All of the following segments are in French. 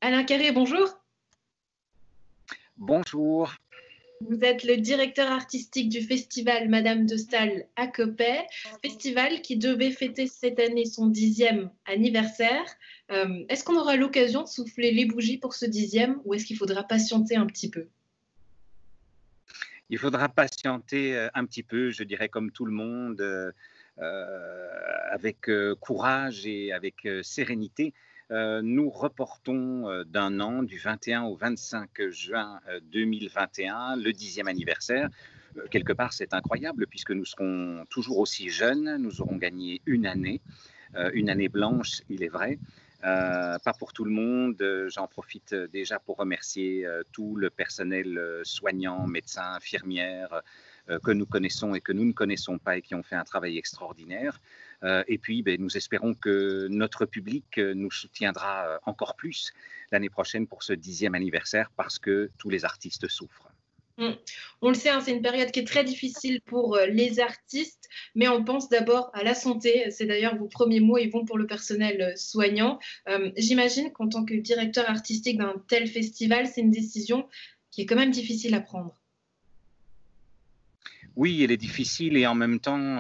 Alain Carré, bonjour. Bonjour. Vous êtes le directeur artistique du festival Madame de Staël à Coppet, festival qui devait fêter cette année son 10e anniversaire. Est-ce qu'on aura l'occasion de souffler les bougies pour ce 10e ou est-ce qu'il faudra patienter un petit peu? Il faudra patienter un petit peu, je dirais comme tout le monde, avec courage et avec sérénité. Nous reportons d'un an, du 21 au 25 juin 2021, le 10e anniversaire. Quelque part, c'est incroyable puisque nous serons toujours aussi jeunes. Nous aurons gagné une année blanche, il est vrai. Pas pour tout le monde. J'en profite déjà pour remercier tout le personnel soignant, médecins, infirmières que nous connaissons et que nous ne connaissons pas et qui ont fait un travail extraordinaire. Et puis, nous espérons que notre public nous soutiendra encore plus l'année prochaine pour ce 10e anniversaire parce que tous les artistes souffrent. Mm. On le sait, hein, c'est une période qui est très difficile pour les artistes, mais on pense d'abord à la santé. C'est d'ailleurs vos premiers mots, ils vont pour le personnel soignant. J'imagine qu'en tant que directeur artistique d'un tel festival, c'est une décision qui est quand même difficile à prendre. Oui, elle est difficile et en même temps,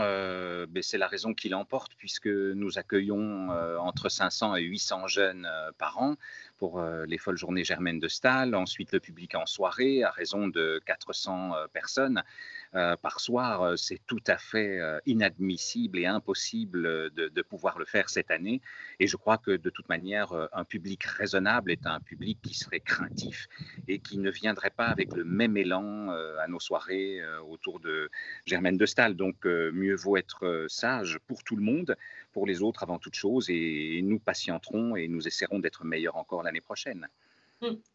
c'est la raison qui l'emporte puisque nous accueillons entre 500 et 800 jeunes par an pour les folles journées Germaine de Staël. Ensuite, le public en soirée à raison de 400 personnes par soir. C'est tout à fait inadmissible et impossible de pouvoir le faire cette année. Et je crois que de toute manière, un public raisonnable est un public qui serait craintif et qui ne viendrait pas avec le même élan à nos soirées autour de Germaine de Staël. Donc, mieux vaut être sage pour tout le monde, pour les autres avant toute chose, et nous patienterons et nous essaierons d'être meilleurs encore l'année prochaine.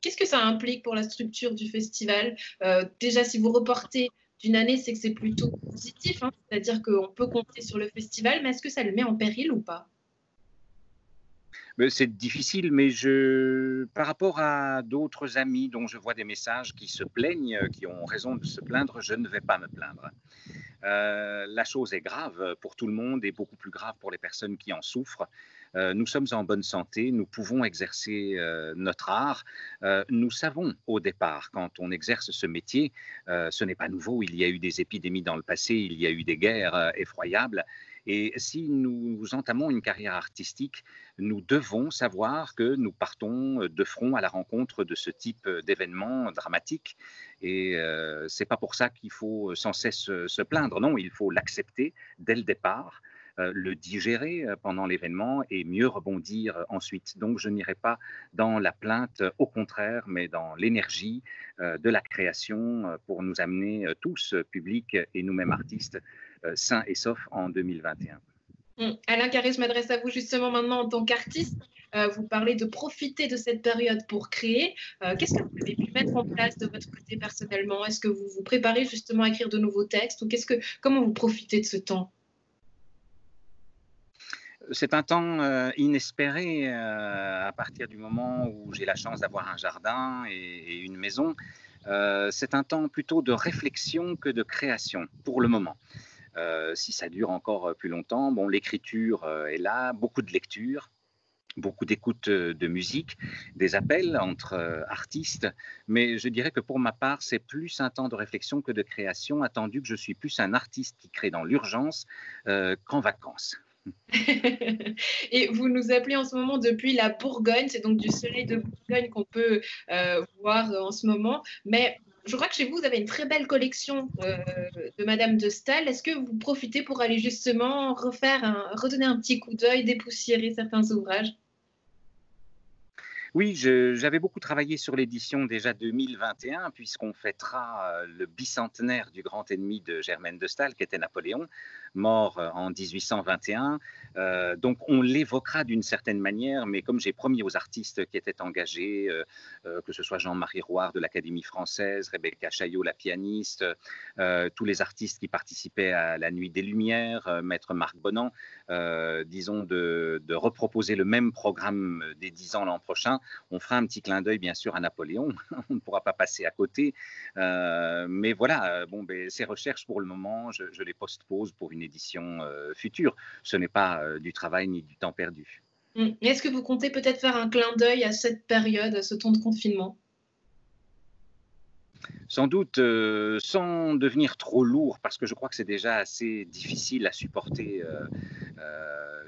Qu'est-ce que ça implique pour la structure du festival? Déjà, si vous reportez d'une année, c'est que c'est plutôt positif, hein, c'est-à-dire qu'on peut compter sur le festival, mais est-ce que ça le met en péril ou pas? C'est difficile, mais par rapport à d'autres amis dont je vois des messages qui se plaignent, qui ont raison de se plaindre, je ne vais pas me plaindre. La chose est grave pour tout le monde et beaucoup plus grave pour les personnes qui en souffrent. Nous sommes en bonne santé, nous pouvons exercer notre art. Nous savons au départ, quand on exerce ce métier, ce n'est pas nouveau, il y a eu des épidémies dans le passé, il y a eu des guerres effroyables. Et si nous entamons une carrière artistique, nous devons savoir que nous partons de front à la rencontre de ce type d'événements dramatiques. Et c'est pas pour ça qu'il faut sans cesse se plaindre. Non, il faut l'accepter dès le départ, le digérer pendant l'événement et mieux rebondir ensuite. Donc, je n'irai pas dans la plainte, au contraire, mais dans l'énergie de la création pour nous amener tous, public et nous-mêmes artistes, sains et saufs en 2021. Alain Carré, je m'adresse à vous justement maintenant en tant qu'artiste. Vous parlez de profiter de cette période pour créer. Qu'est-ce que vous avez pu mettre en place de votre côté personnellement? Est-ce que vous vous préparez justement à écrire de nouveaux textes ou comment vous profitez de ce temps? C'est un temps inespéré à partir du moment où j'ai la chance d'avoir un jardin et une maison. C'est un temps plutôt de réflexion que de création pour le moment. Si ça dure encore plus longtemps, bon, l'écriture est là, beaucoup de lectures, beaucoup d'écoute de musique, des appels entre artistes, mais je dirais que pour ma part, c'est plus un temps de réflexion que de création, attendu que je suis plus un artiste qui crée dans l'urgence qu'en vacances. Et vous nous appelez en ce moment depuis la Bourgogne, c'est donc du soleil de Bourgogne qu'on peut voir en ce moment. Mais je crois que chez vous, vous avez une très belle collection de Madame de Staël. Est-ce que vous profitez pour aller justement redonner un petit coup d'œil, dépoussiérer certains ouvrages? Oui, j'avais beaucoup travaillé sur l'édition déjà 2021, puisqu'on fêtera le bicentenaire du grand ennemi de Germaine de Staël, qui était Napoléon, mort en 1821. Donc on l'évoquera d'une certaine manière, mais comme j'ai promis aux artistes qui étaient engagés, que ce soit Jean-Marie Roire de l'Académie française, Rebecca Chaillot, la pianiste, tous les artistes qui participaient à la Nuit des Lumières, Maître Marc Bonan, disons de reproposer le même programme des 10 ans l'an prochain. On fera un petit clin d'œil, bien sûr, à Napoléon. On ne pourra pas passer à côté. Mais voilà, ces recherches, pour le moment, je les postpose pour une édition future. Ce n'est pas du travail ni du temps perdu. Est-ce que vous comptez peut-être faire un clin d'œil à cette période, à ce temps de confinement? Sans doute, sans devenir trop lourd, parce que je crois que c'est déjà assez difficile à supporter,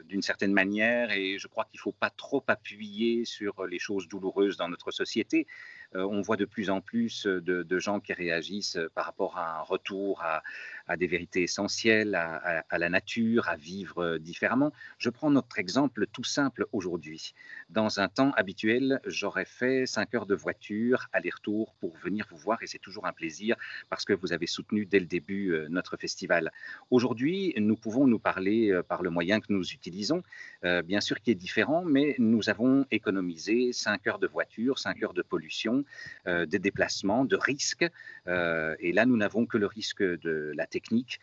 d'une certaine manière, et je crois qu'il ne faut pas trop appuyer sur les choses douloureuses dans notre société. On voit de plus en plus de gens qui réagissent par rapport à un retour à des vérités essentielles, à la nature, à vivre différemment. Je prends notre exemple tout simple aujourd'hui. Dans un temps habituel, j'aurais fait 5 heures de voiture, aller-retour pour venir vous voir, et c'est toujours un plaisir parce que vous avez soutenu dès le début notre festival. Aujourd'hui, nous pouvons nous parler par le moyen que nous utilisons, bien sûr qui est différent, mais nous avons économisé 5 heures de voiture, 5 heures de pollution, des déplacements, de risques, et là, nous n'avons que le risque de la technique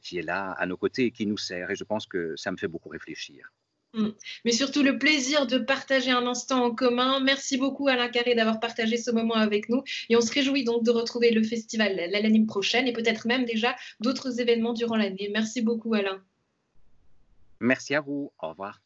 qui est là à nos côtés et qui nous sert, et je pense que ça me fait beaucoup réfléchir. Mmh. Mais surtout le plaisir de partager un instant en commun. Merci beaucoup Alain Carré d'avoir partagé ce moment avec nous et on se réjouit donc de retrouver le festival l'année prochaine et peut-être même déjà d'autres événements durant l'année. Merci beaucoup Alain. Merci à vous, au revoir.